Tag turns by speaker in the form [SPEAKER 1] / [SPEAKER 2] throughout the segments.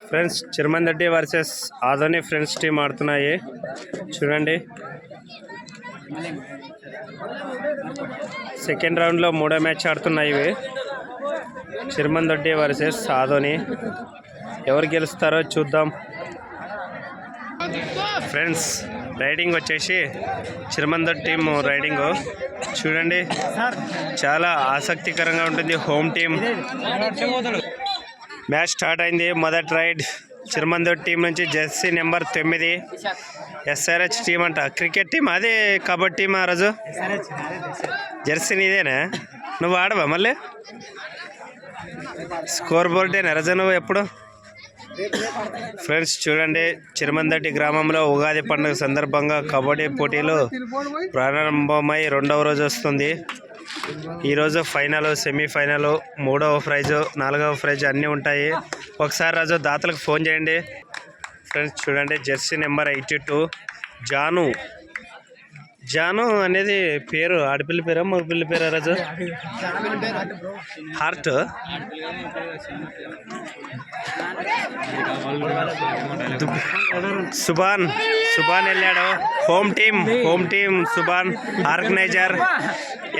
[SPEAKER 1] Friends Chiramandaddi versus Adoni friends team ఆడుతున్నాయి చూడండి. Second రౌండ్లో మూడో మ్యాచ్ ఆడుతున్నాయి ఇవి. చిరమందడ్డి వర్సెస్ ఆదోని. ఎవరు గెలుస్తారో చూద్దాం. ఫ్రెండ్స్ రైడింగ్ వచ్చేసి చిరమందడ్డి టీం రైడింగ్ చూడండి, చాలా ఆసక్తికరంగా ఉంటుంది. Home team. మ్యాచ్ స్టార్ట్ అయింది. మొదటి రైడ్ చిరమందడ్డి టీం నుంచి జెర్సీ నెంబర్ 9 SRH టీం అంట. క్రికెట్ టీం అదే, కబడ్డీ టీం. ఆ రోజు జెర్సీ నీదేనా? నువ్వు ఆడవా మళ్ళీ? స్కోర్ బోర్డేనా రజ నువ్వు ఎప్పుడు? ఫ్రెండ్స్ చూడండి, చిరమందడ్డి గ్రామంలో ఉగాది పండుగ సందర్భంగా కబడ్డీ పోటీలు ప్రారంభమై 2వ రోజు వస్తుంది. ఈరోజు ఫైనల్, సెమీఫైనల్, 3వ ప్రైజు, 4వ ప్రైజు అన్నీ ఉంటాయి. ఒకసారి రోజు దాతలకు ఫోన్ చేయండి. ఫ్రెండ్స్ చూడండి, జెర్సీ నెంబర్ 82 జాను అనేది పేరు. ఆడపిల్ల పేరా మగపిల్ల పేరా రాజు? హార్ట్. సుబాన్ వెళ్ళాడు. Home team Subhan organiser.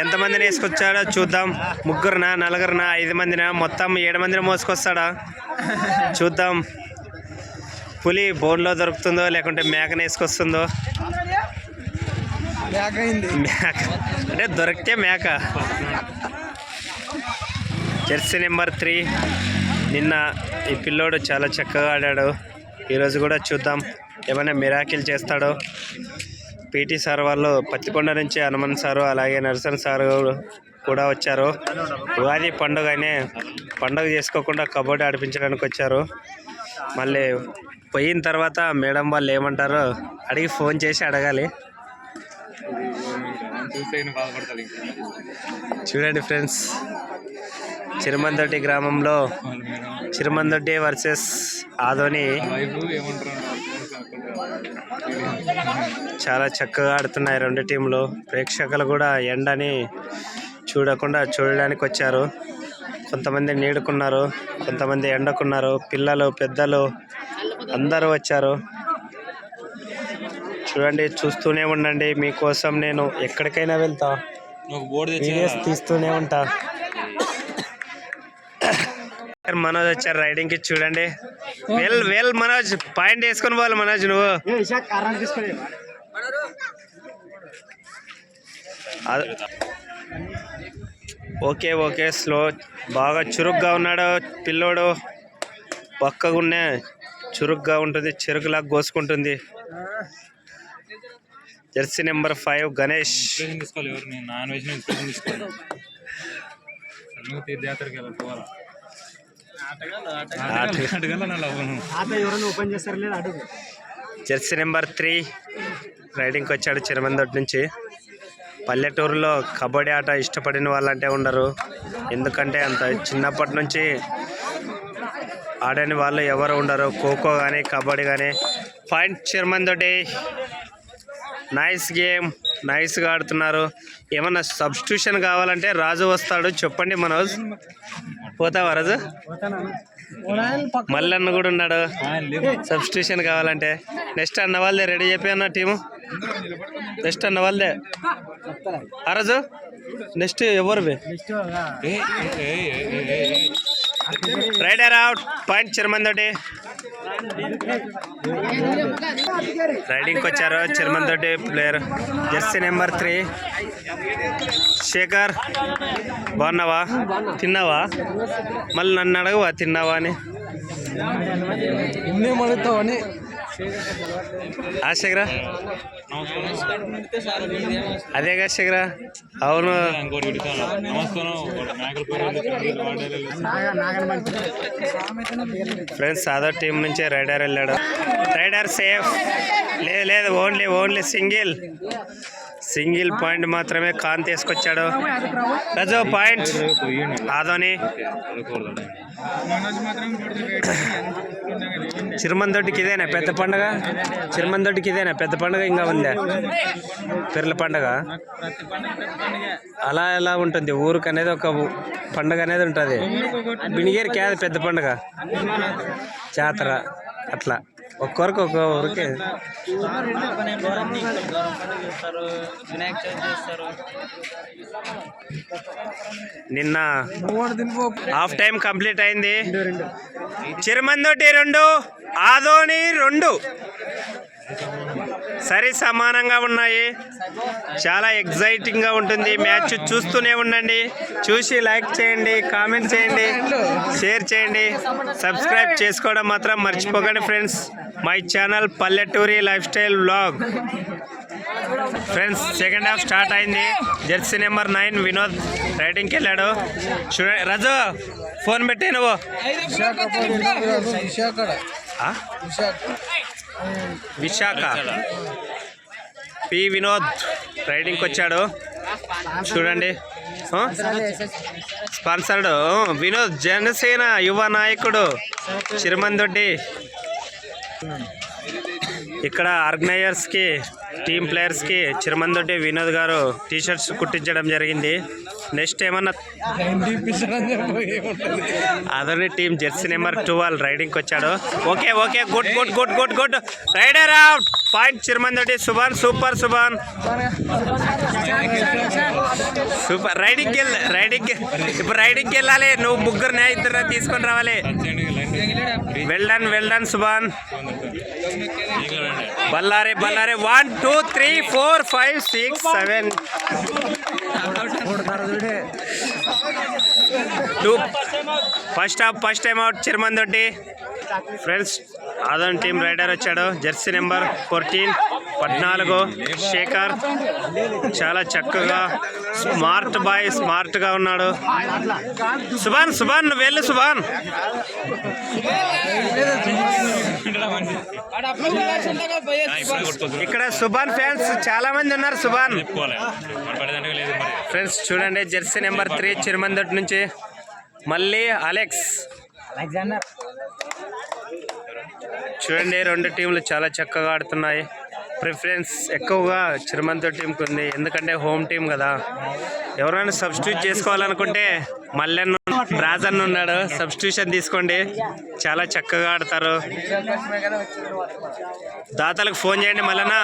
[SPEAKER 1] ఎంతమందిని వేసుకొచ్చాడో చూద్దాం. 3, 4, 5 మందినా? మొత్తం 7 మందిని మోసుకొస్తాడా చూద్దాం. పులి బోన్లో దొరుకుతుందో లేకుంటే మేకని వేసుకొస్తుందో. మేక అంటే దొరికితే మేక. Jersey number 3. నిన్న ఈ పిల్లోడు చాలా చక్కగా ఆడాడు. ఈరోజు కూడా చూద్దాం ఏమైనా మిరాకిల్ చేస్తాడో. పీటీ సార్ వాళ్ళు పత్తికొండ నుంచి హనుమంత్ సారు అలాగే నరసన్ సారు కూడా వచ్చారు. ఉగాది పండుగ చేసుకోకుండా కబడ్డీ ఆడిపించడానికి వచ్చారు. మళ్ళీ పోయిన తర్వాత మేడం వాళ్ళు ఏమంటారో అడిగి ఫోన్ చేసి అడగాలి. చూడండి ఫ్రెండ్స్, చిరమందడ్డి గ్రామంలో చిరమందడ్డి వర్సెస్ ఆదోని చాలా చక్కగా ఆడుతున్నాయి 2 టీంలు. ప్రేక్షకులు కూడా ఎండని చూడకుండా చూడడానికి వచ్చారు. కొంతమంది నీడుకున్నారు, కొంతమంది ఎండకున్నారు. పిల్లలు, పెద్దలు అందరూ వచ్చారు. చూడండి, చూస్తూనే ఉండండి. మీకోసం నేను ఎక్కడికైనా వెళ్తా, వీడియోస్ తీస్తూనే ఉంటా. మనోజ్ వచ్చారు రైడింగ్ కి. చూడండి, వెల్ మనోజ్ పాయింట్ వేసుకొని పోవాలి. మనోజ్ నువ్వు ఓకే స్లో. బాగా చురుగ్గా ఉన్నాడు పిల్లోడు. పక్కగున్నే చురుగ్గా ఉంటుంది, చెరుకులాగా కోసుకుంటుంది. Jersey number 5 Ganesh. Jersey number 3 రైడింగ్కి వచ్చాడు చిరమందడ్డి నుంచి. పల్లెటూరులో కబడ్డీ ఆట ఇష్టపడిన వాళ్ళంటే ఉండరు. ఎందుకంటే అంత చిన్నప్పటి నుంచి ఆడని వాళ్ళు ఎవరు ఉండరు. ఖోఖో కానీ కబడ్డీ కానీ. పాయింట్ చిరమందడ్డి. నైస్ గేమ్, నైస్గా ఆడుతున్నారు. ఏమన్నా సబ్స్టిట్యూషన్ కావాలంటే రాజు వస్తాడు, చెప్పండి మనోజ్. పోతావా రాజు? మల్లన్న కూడా ఉన్నాడు సబ్స్టిట్యూషన్ కావాలంటే. నెక్స్ట్ అన్న వాళ్ళదే రెడీ చెప్పి అన్న టీము. నెక్స్ట్ అన్న వాళ్ళదే ఆ రాజు. నెక్స్ట్ ఎవరు రైడర్ అవుట్. పాయింట్ చిరమందడ్డి. రైడింగ్కి వచ్చారు Chiramandaddi player. Jersey number 3 Shekhar. బాగున్నావా? తిన్నావా? మళ్ళీ నన్ను అడగవా తిన్నావా అని? శేఖరా అదేగా శేఖరా. అవును. ఫ్రెండ్స్ ఆదో టీం నుంచే రైడర్ వెళ్ళాడు. Rider safe. లేదు ఓన్లీ సింగిల్ పాయింట్ మాత్రమే కాన్ తీసుకొచ్చాడు. రజో పాయింట్ ఆదోని. చిరుమందొడ్డికి ఇదేనా పెద్ద పండగ? చిరుమందొడ్డికి ఇదేనా పెద్ద పండగ? ఇంకా ఉందా పిర్ల పండగ? అలా ఎలా ఉంటుంది? ఊరికి అనేది ఒక పండగ అనేది ఉంటుంది. బినిగేరికి అది పెద్ద పండగ, జాతర అట్లా ఒక్కొరికి ఒక్కో ఊరికి. నిన్న హాఫ్ టైం కంప్లీట్ అయింది. చిరుమందొడ్డి 2, ఆదోని 2 సరి సమానంగా ఉన్నాయి. చాలా ఎగ్జైటింగ్గా ఉంటుంది మ్యాచ్. చూస్తూనే ఉండండి. చూసి లైక్ చేయండి, కామెంట్ చేయండి, షేర్ చేయండి, సబ్స్క్రైబ్ చేసుకోవడం మాత్రం మర్చిపోకండి ఫ్రెండ్స్. మై ఛానల్ పల్లెటూరి life style vlog. Friends second half start అయింది. జెర్సీ నెంబర్ 9 వినోద్ రైడింగ్కి వెళ్ళాడు. చూడండి రజు ఫోన్ పెట్టే నువ్వు. విశాఖ పి వినోద్ రైడింగ్కి వచ్చాడు. చూడండి స్పాన్సర్డ్ వినోద్, జనసేన యువ నాయకుడు చిరుమందొడ్డి. ఇక్కడ ఆర్గనైజర్స్కి, టీమ్ ప్లేయర్స్కి చిరుమందొడ్డి వినోద్ గారు టీషర్ట్స్ కుట్టించడం జరిగింది. నెక్స్ట్ ఏమన్నా అదొని టీం జెర్సీ నెంబర్ 12 రైడింగ్కి వచ్చాడు. Okay okay good good good good good raider out. Point Chirumandoddi. Subhan super Subhan super. రైడింగ్కి ఇప్పుడు రైడింగ్కి వెళ్ళాలి. నువ్వు ముగ్గురు ఇద్దరు తీసుకొని రావాలి. Well done Subhan. బల్లారే 1 2 3 4 5 6 7 2. First time out Chirumandoddi. Friends Adoni team raider వచ్చాడు. Jersey number 14 Shekhar. చాలా చక్కగా స్మార్ట్గా ఉన్నాడు. సుభాన్ నువ్వు వెళ్ళు సుభాన్. ఇక్కడ సుభాన్ ఫ్యాన్స్ చాలా మంది ఉన్నారు. సుభాన్ ఫ్రెండ్స్ చూడండి జెర్సీ నెంబర్ 3 చిరుమందొడ్డి నుంచి మళ్ళీ అలెక్స్. చూడండి 2 టీంలు చాలా చక్కగా ఆడుతున్నాయి. ప్రిఫరెన్స్ ఎక్కువగా చిరుమందొడ్డి టీంకి ఉంది, ఎందుకంటే హోమ్ టీం కదా. ఎవరైనా సబ్స్టిట్యూట్ చేసుకోవాలనుకుంటే మల్లెన్న రాజన్న ఉన్నాడు, సబ్స్టిట్యూషన్ తీసుకోండి. చాలా చక్కగా ఆడతారు. దాతలకు ఫోన్ చేయండి. మళ్ళా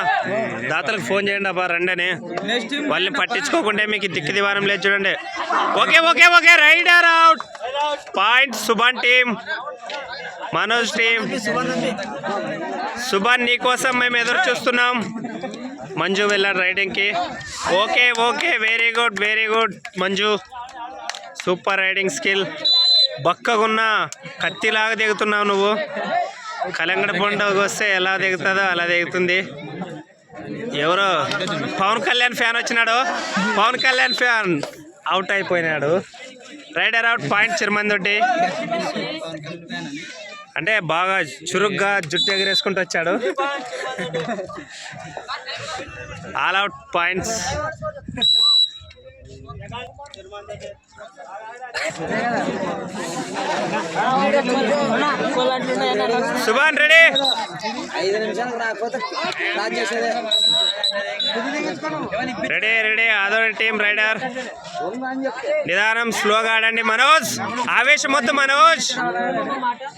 [SPEAKER 1] దాతలకు ఫోన్ చేయండి అబ్బా రండి. వాళ్ళని పట్టించుకోకుండా మీకు దిక్కు దివానం లేదు. చూడండి okay okay okay raider out. Point Subhan team, Manoj team. Subhan నీకోసం మేము ఎదురు చూస్తున్నాం. మంజు వెళ్ళాడు రైడింగ్కి. Okay okay very good Manju. Super raiding skill. బక్కగున్న కత్తిలాగా దిగుతున్నావు నువ్వు. కలంగడ పండుగ వస్తే ఎలా దిగుతుందో అలా దిగుతుంది. ఎవరో పవన్ కళ్యాణ్ ఫ్యాన్ వచ్చినాడు. పవన్ కళ్యాణ్ ఫ్యాన్ అవుట్ అయిపోయినాడు. Raider out. పాయింట్ చిరుమందొడ్డి. అంటే బాగా చురుగ్గా జుట్టు ఎగిరేసుకుంటూ వచ్చాడు. All out points. Subhan ready. Ready Adoni team raider. నిదానం స్లోగా ఆడండి మనోజ్. ఆవేశం వద్దు మనోజ్,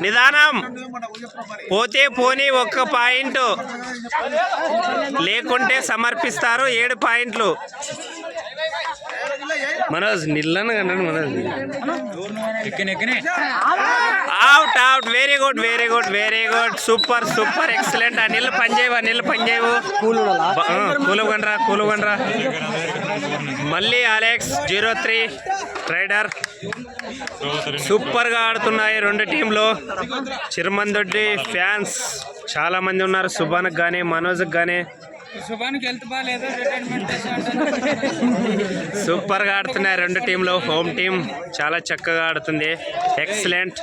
[SPEAKER 1] నిదానం. పోతే పోనీ 1 పాయింట్, లేకుంటే సమర్పిస్తారు 7 పాయింట్లు. మనోజ్ నిల్లను కన్నాడు. Manoj out. Very good super excellent. ఆ నీళ్ళు పనిచేయవు. కూలు కనరా. మళ్ళీ అలెక్స్ 03 రైడర్. సూపర్గా ఆడుతున్నాయి 2 టీంలు. చిరుమందొడ్డి ఫ్యాన్స్ చాలా మంది ఉన్నారు. సుభాన్కి కానీ మనోజ్కి కానీ. సూపర్గా ఆడుతున్నాయి 2 టీంలు. హోమ్ టీం చాలా చక్కగా ఆడుతుంది. ఎక్సలెంట్.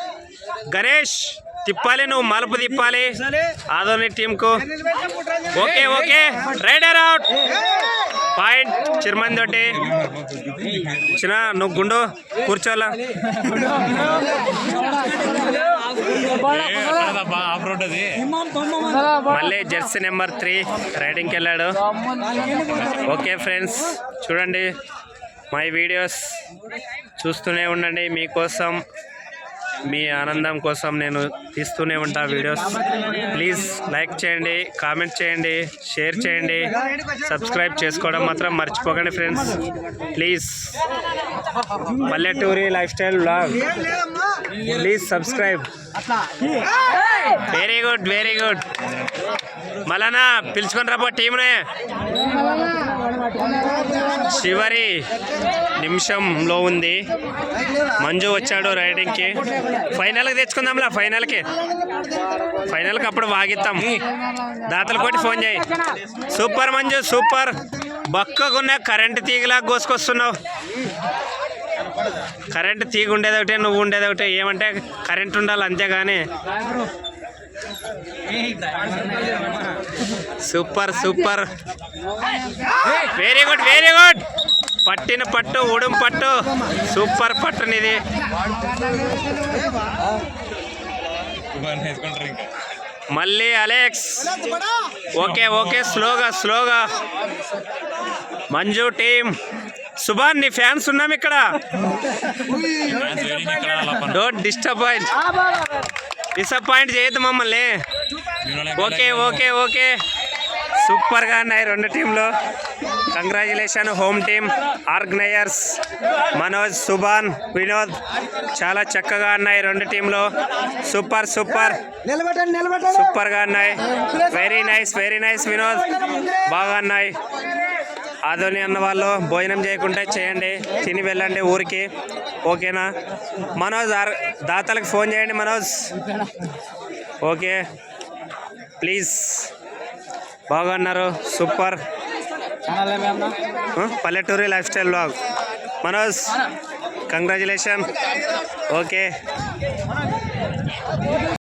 [SPEAKER 1] గణేష్ తిప్పాలి, నువ్వు మలుపు తిప్పాలి ఆదోని టీంకు. Okay raider out. Point Chirumandoddi. చిన్న నువ్వు గుండు కూర్చోలా. మళ్ళీ జెర్సీ నెంబర్ 3 రైడింగ్కి వెళ్ళాడు. ఓకే ఫ్రెండ్స్, చూడండి మై వీడియోస్ చూస్తూనే ఉండండి. మీకోసం, మీ ఆనందం కోసం నేను తీస్తూనే ఉంటా వీడియోస్. ప్లీజ్ లైక్ చేయండి, కామెంట్ చేయండి, షేర్ చేయండి, సబ్స్క్రైబ్ చేసుకోవడం మాత్రం మర్చిపోకండి ఫ్రెండ్స్. ప్లీజ్ పల్లెటూరి life style vlog, please subscribe. Very good, very good. మళ్ళా పిలుచుకొని రాబో టీంనే. చివరి నిమిషంలో ఉంది. మంజు వచ్చాడు రైడింగ్కి. ఫైనల్కి తెచ్చుకుందాంలా, ఫైనల్కి అప్పుడు వాగిస్తాం. దాతలు కొట్టి ఫోన్ చేయి. Super Manju, super. బక్కకున్నా కరెంటు తీగలా కోసుకొస్తున్నావు. కరెంటు తీగ ఉండేది ఒకటే, నువ్వు ఉండేది ఒకటే. ఏమంటే కరెంట్ ఉండాలి అంతేగాని. Super, super. Very good, very good. పట్టిన పట్టు, ఉడుం పట్టు, సూపర్ పట్టునిది. మళ్ళీ అలెక్స్. ఓకే ఓకే, స్లోగా స్లోగా. మంజు టీం. సుభాన్, నీ ఫ్యాన్స్ ఉన్నాం ఇక్కడ. డోంట్ డిసప్పాయింట్ చేయొద్దు మమ్మల్ని. ఓకే ఓకే ఓకే, సూపర్గా ఉన్నాయి రెండు టీంలు. Congratulation home team organisers Manoj, Subhan, Vinod. చాలా చక్కగా ఉన్నాయి రెండు టీంలు. సూపర్ సూపర్, సూపర్గా ఉన్నాయి. Very nice, very nice Vinod, బాగా ఉన్నాయి. ఆదోని అన్న వాళ్ళు భోజనం చేయకుండా చేయండి, తిని వెళ్ళండి ఊరికి. ఓకేనా మనోజ్? దాతలకు ఫోన్ చేయండి మనోజ్. Okay please. బాగా అన్నారు, సూపర్. పల్లెటూరి life style blog Manoj, congratulation. Okay.